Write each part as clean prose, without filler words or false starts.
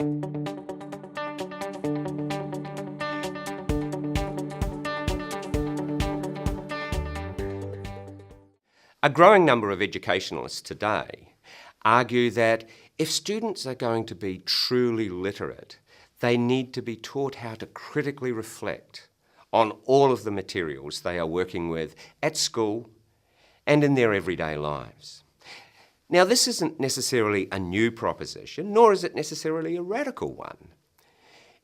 A growing number of educationalists today argue that if students are going to be truly literate, they need to be taught how to critically reflect on all of the materials they are working with at school and in their everyday lives. Now, this isn't necessarily a new proposition, nor is it necessarily a radical one.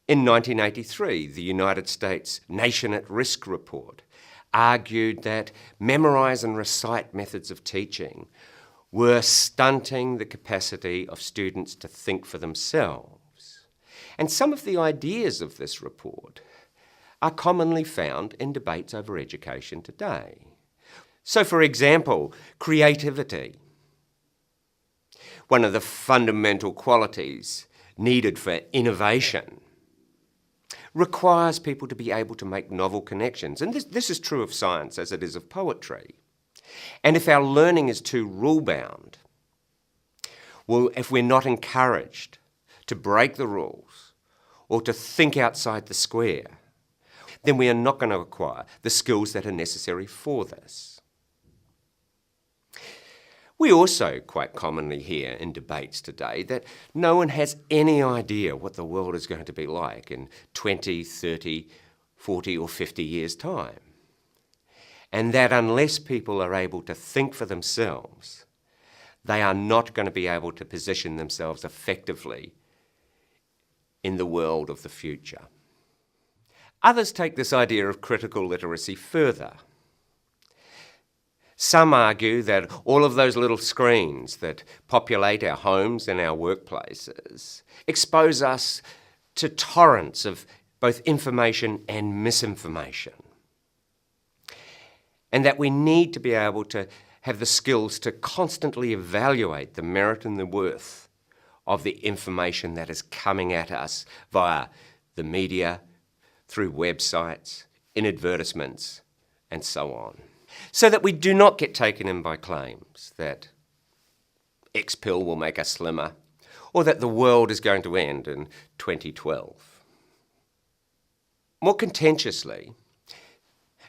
In 1983, the United States Nation at Risk report argued that memorise and recite methods of teaching were stunting the capacity of students to think for themselves. And some of the ideas of this report are commonly found in debates over education today. So, for example, creativity. One of the fundamental qualities needed for innovation requires people to be able to make novel connections. And this is true of science as it is of poetry. And if our learning is too rule-bound, well, if we're not encouraged to break the rules or to think outside the square, then we are not going to acquire the skills that are necessary for this. We also quite commonly hear in debates today that no one has any idea what the world is going to be like in 20, 30, 40 or 50 years' time. And that unless people are able to think for themselves, they are not going to be able to position themselves effectively in the world of the future. Others take this idea of critical literacy further. Some argue that all of those little screens that populate our homes and our workplaces expose us to torrents of both information and misinformation. And that we need to be able to have the skills to constantly evaluate the merit and the worth of the information that is coming at us via the media, through websites, in advertisements, and so on. So that we do not get taken in by claims that X pill will make us slimmer, or that the world is going to end in 2012. More contentiously,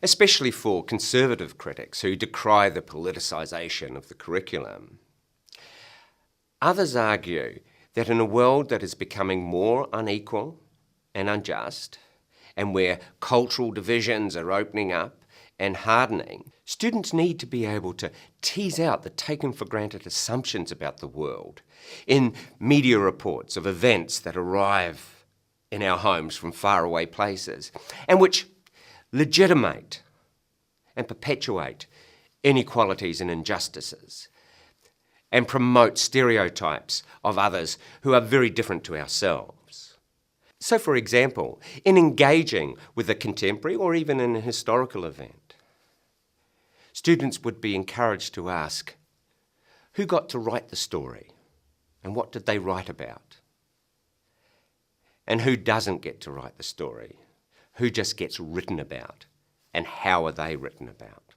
especially for conservative critics who decry the politicisation of the curriculum, others argue that in a world that is becoming more unequal and unjust, and where cultural divisions are opening up and hardening, students need to be able to tease out the taken-for-granted assumptions about the world in media reports of events that arrive in our homes from faraway places, and which legitimate and perpetuate inequalities and injustices, and promote stereotypes of others who are very different to ourselves. So, for example, in engaging with a contemporary or even in a historical event, students would be encouraged to ask, who got to write the story and what did they write about? And who doesn't get to write the story? Who just gets written about and how are they written about?